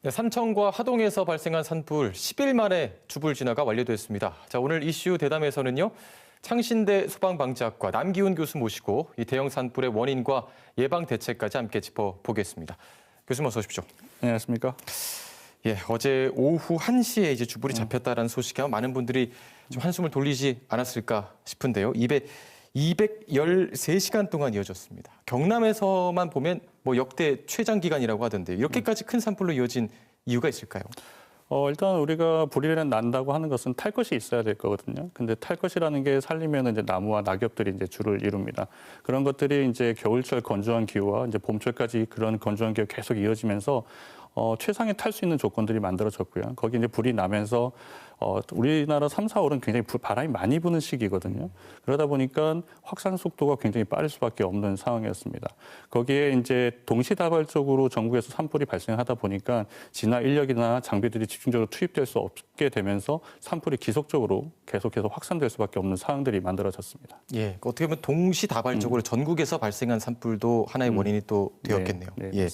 네, 삼청과 하동에서 발생한 산불 10일 만에 주불 진화가 완료됐습니다. 자, 오늘 이슈 대담에서는요. 창신대 소방방지학과 남기훈 교수 모시고 이 대형 산불의 원인과 예방 대책까지 함께 짚어보겠습니다. 교수님 어서 오십시오. 안녕하십니까? 예, 어제 오후 1시에 이제 주불이 잡혔다라는 소식에 많은 분들이 좀 한숨을 돌리지 않았을까 싶은데요. 213시간 동안 이어졌습니다. 경남에서만 보면 뭐 역대 최장 기간이라고 하던데 이렇게까지 큰 산불로 이어진 이유가 있을까요? 일단 우리가 불이 난다고 하는 것은 탈 것이 있어야 될 거거든요. 근데 탈 것이라는 게 살리면 이제 나무와 낙엽들이 이제 주를 이룹니다. 그런 것들이 이제 겨울철 건조한 기후와 이제 봄철까지 그런 건조한 기후 계속 이어지면서 최상의 탈 수 있는 조건들이 만들어졌고요. 거기 이제 불이 나면서 우리나라 3, 4월은 굉장히 바람이 많이 부는 시기거든요. 그러다 보니까 확산 속도가 굉장히 빠를 수밖에 없는 상황이었습니다. 거기에 이제 동시다발적으로 전국에서 산불이 발생하다 보니까 진화 인력이나 장비들이 집중적으로 투입될 수 없게 되면서 산불이 지속적으로 계속해서 확산될 수밖에 없는 상황들이 만들어졌습니다. 예, 어떻게 보면 동시다발적으로 전국에서 발생한 산불도 하나의 원인이 또 되었겠네요. 네, 예.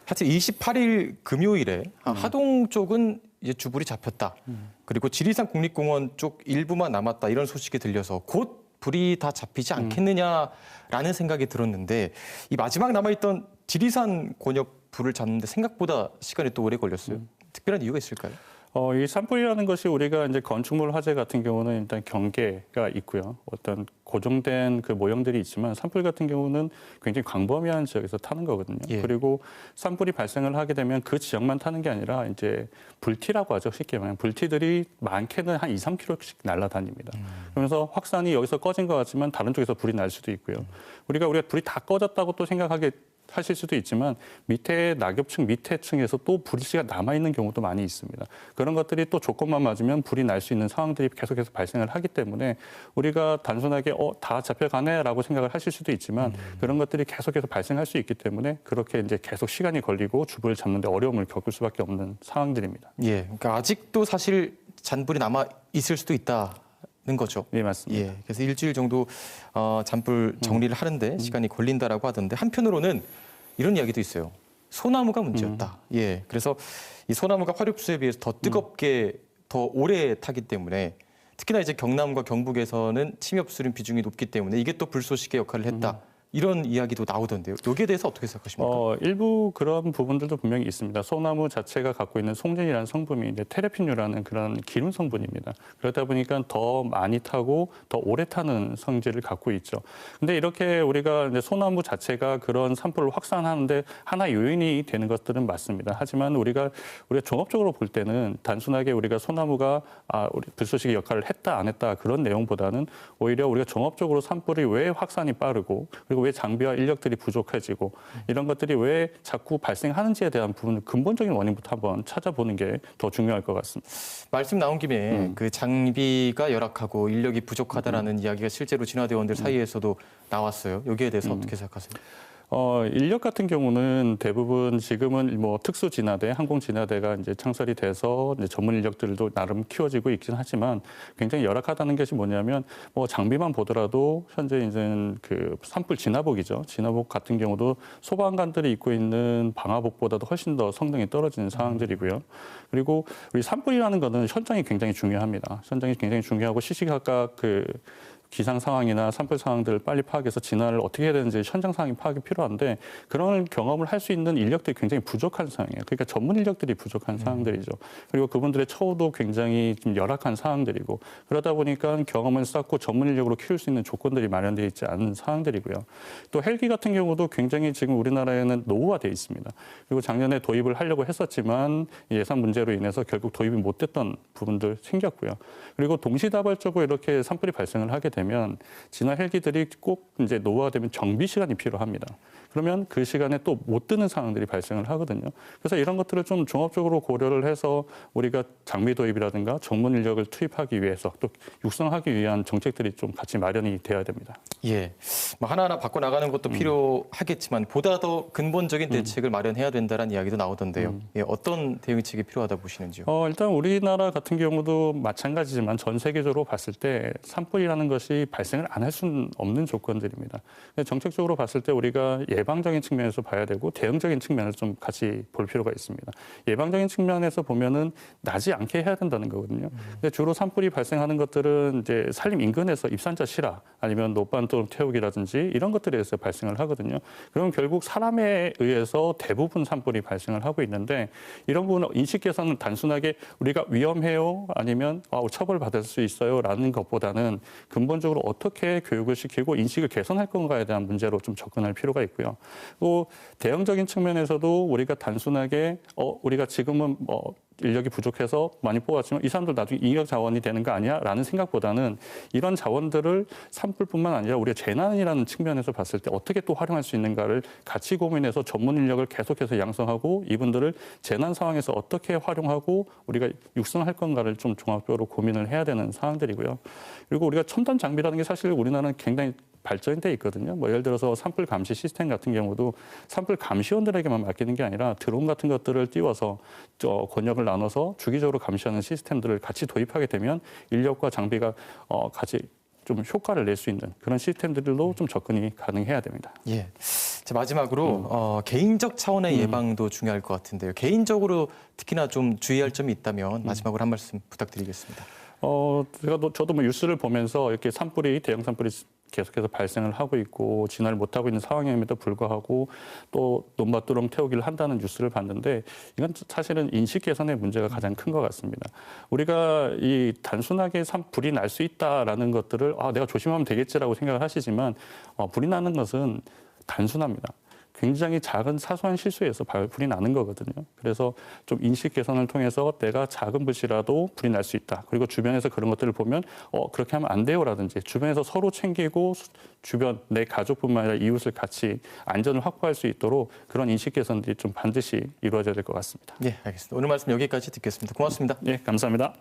하여튼 28일 금요일에 하동 쪽은 이제 주불이 잡혔다. 그리고 지리산 국립공원 쪽 일부만 남았다. 이런 소식이 들려서 곧 불이 다 잡히지 않겠느냐라는 생각이 들었는데 이 마지막 남아있던 지리산 권역 불을 잡는데 생각보다 시간이 또 오래 걸렸어요. 특별한 이유가 있을까요? 이 산불이라는 것이 우리가 이제 건축물 화재 같은 경우는 일단 경계가 있고요. 어떤 고정된 그 모형들이 있지만 산불 같은 경우는 굉장히 광범위한 지역에서 타는 거거든요. 예. 그리고 산불이 발생을 하게 되면 그 지역만 타는 게 아니라 이제 불티라고 하죠. 쉽게 말하면 불티들이 많게는 한 2, 3km씩 날아다닙니다. 그러면서 확산이 여기서 꺼진 것 같지만 다른 쪽에서 불이 날 수도 있고요. 우리가 불이 다 꺼졌다고 또 생각하게 하실 수도 있지만 밑에 낙엽층 밑에 층에서 또 불이 남아있는 경우도 많이 있습니다. 그런 것들이 또 조건만 맞으면 불이 날 수 있는 상황들이 계속해서 발생을 하기 때문에 우리가 단순하게 다 잡혀가네라고 생각을 하실 수도 있지만 그런 것들이 계속해서 발생할 수 있기 때문에 그렇게 이제 계속 시간이 걸리고 주불을 잡는 데 어려움을 겪을 수밖에 없는 상황들입니다. 예, 그러니까 아직도 사실 잔불이 남아 있을 수도 있다. 는 거죠. 네, 맞습니다. 예, 그래서 일주일 정도 잔불 정리를 하는데 시간이 걸린다라고 하던데 한편으로는 이런 이야기도 있어요. 소나무가 문제였다. 예, 그래서 이 소나무가 화력수에 비해서 더 뜨겁게 더 오래 타기 때문에 특히나 이제 경남과 경북에서는 침엽수린 비중이 높기 때문에 이게 또 불쏘시개 역할을 했다. 이런 이야기도 나오던데요. 여기에 대해서 어떻게 생각하십니까? 일부 그런 부분들도 분명히 있습니다. 소나무 자체가 갖고 있는 송진이라는 성분이 이제 테레핀유라는 그런 기름 성분입니다. 그러다 보니까 더 많이 타고 더 오래 타는 성질을 갖고 있죠. 근데 이렇게 우리가 이제 소나무 자체가 그런 산불을 확산하는데 하나의 요인이 되는 것들은 맞습니다. 하지만 우리가 종합적으로 볼 때는 단순하게 우리가 소나무가 우리 불쏘시개 역할을 했다 안 했다 그런 내용보다는 오히려 우리가 종합적으로 산불이 왜 확산이 빠르고 그리고 왜 장비와 인력들이 부족해지고 이런 것들이 왜 자꾸 발생하는지에 대한 부분을 근본적인 원인부터 한번 찾아보는 게 더 중요할 것 같습니다. 말씀 나온 김에 그 장비가 열악하고 인력이 부족하다라는 이야기가 실제로 진화대원들 사이에서도 나왔어요. 여기에 대해서 어떻게 생각하세요? 인력 같은 경우는 대부분 지금은 뭐 특수 진화대, 항공 진화대가 이제 창설이 돼서 이제 전문 인력들도 나름 키워지고 있긴 하지만 굉장히 열악하다는 것이 뭐냐면 뭐 장비만 보더라도 현재 이제 그 산불 진화복이죠. 진화복 같은 경우도 소방관들이 입고 있는 방화복보다도 훨씬 더 성능이 떨어지는 상황들이고요. 그리고 우리 산불이라는 거는 현장이 굉장히 중요합니다. 현장이 굉장히 중요하고 시시각각 그 기상 상황이나 산불 상황들을 빨리 파악해서 진화를 어떻게 해야 되는지 현장 상황이 파악이 필요한데 그런 경험을 할 수 있는 인력들이 굉장히 부족한 상황이에요. 그러니까 전문 인력들이 부족한 상황들이죠. 그리고 그분들의 처우도 굉장히 좀 열악한 상황들이고 그러다 보니까 경험을 쌓고 전문 인력으로 키울 수 있는 조건들이 마련되어 있지 않은 상황들이고요. 또 헬기 같은 경우도 굉장히 지금 우리나라에는 노후화되어 있습니다. 그리고 작년에 도입을 하려고 했었지만 예산 문제로 인해서 결국 도입이 못 됐던 부분들 생겼고요. 그리고 동시다발적으로 이렇게 산불이 발생을 하게 되면 진화 헬기들이 꼭 이제 노후화되면 정비 시간이 필요합니다. 그러면 그 시간에 또 못 뜨는 상황들이 발생을 하거든요. 그래서 이런 것들을 좀 종합적으로 고려를 해서 우리가 장비 도입이라든가 전문 인력을 투입하기 위해서 또 육성하기 위한 정책들이 좀 같이 마련이 돼야 됩니다. 예, 뭐 하나하나 바꿔나가는 것도 필요하겠지만 보다 더 근본적인 대책을 마련해야 된다는 이야기도 나오던데요. 예, 어떤 대응책이 필요하다 보시는지요? 일단 우리나라 같은 경우도 마찬가지지만 전 세계적으로 봤을 때 산불이라는 것이 것이 발생을 안 할 수는 없는 조건들입니다. 정책적으로 봤을 때 우리가 예방적인 측면에서 봐야 되고 대응적인 측면을 좀 같이 볼 필요가 있습니다. 예방적인 측면에서 보면은 나지 않게 해야 된다는 거거든요. 근데 주로 산불이 발생하는 것들은 이제 산림 인근에서 입산자 실화 아니면 노반동 태우기라든지 이런 것들에 의해서 발생을 하거든요. 그러면 결국 사람에 의해서 대부분 산불이 발생을 하고 있는데 이런 부분은 인식 개선은 단순하게 우리가 위험해요 아니면 처벌받을 수 있어요라는 것보다는 근본적으로 어떻게 교육을 시키고 인식을 개선할 건가에 대한 문제로 좀 접근할 필요가 있고요. 또 대응적인 측면에서도 우리가 단순하게 우리가 지금은 인력이 부족해서 많이 뽑았지만 이 사람들 나중에 인력 자원이 되는 거 아니야? 라는 생각보다는 이런 자원들을 산불뿐만 아니라 우리가 재난이라는 측면에서 봤을 때 어떻게 또 활용할 수 있는가를 같이 고민해서 전문 인력을 계속해서 양성하고 이분들을 재난 상황에서 어떻게 활용하고 우리가 육성할 건가를 좀 종합적으로 고민을 해야 되는 사항들이고요. 그리고 우리가 첨단 장비라는 게 사실 우리나라는 굉장히 발전돼 있거든요. 예를 들어서 산불 감시 시스템 같은 경우도 산불 감시원들에게만 맡기는 게 아니라 드론 같은 것들을 띄워서 권역을 나눠서 주기적으로 감시하는 시스템들을 같이 도입하게 되면 인력과 장비가 같이 좀 효과를 낼 수 있는 그런 시스템들로 좀 접근이 가능해야 됩니다. 예. 자, 마지막으로 개인적 차원의 예방도 중요할 것 같은데요. 개인적으로 특히나 좀 주의할 점이 있다면 마지막으로 한 말씀 부탁드리겠습니다. 저도 뉴스를 보면서 이렇게 대형 산불이 계속해서 발생을 하고 있고 진화를 못하고 있는 상황임에도 불구하고 또 논밭두렁 태우기를 한다는 뉴스를 봤는데 이건 사실은 인식 개선의 문제가 가장 큰 것 같습니다. 우리가 이 단순하게 불이 날 수 있다라는 것들을 내가 조심하면 되겠지라고 생각을 하시지만 불이 나는 것은 단순합니다. 굉장히 작은 사소한 실수에서 불이 나는 거거든요. 그래서 좀 인식 개선을 통해서 내가 작은 불씨라도 불이 날 수 있다. 그리고 주변에서 그런 것들을 보면 그렇게 하면 안 돼요라든지 주변에서 서로 챙기고 주변 내 가족뿐만 아니라 이웃을 같이 안전을 확보할 수 있도록 그런 인식 개선들이 좀 반드시 이루어져야 될 것 같습니다. 네, 알겠습니다. 오늘 말씀 여기까지 듣겠습니다. 고맙습니다. 네, 감사합니다.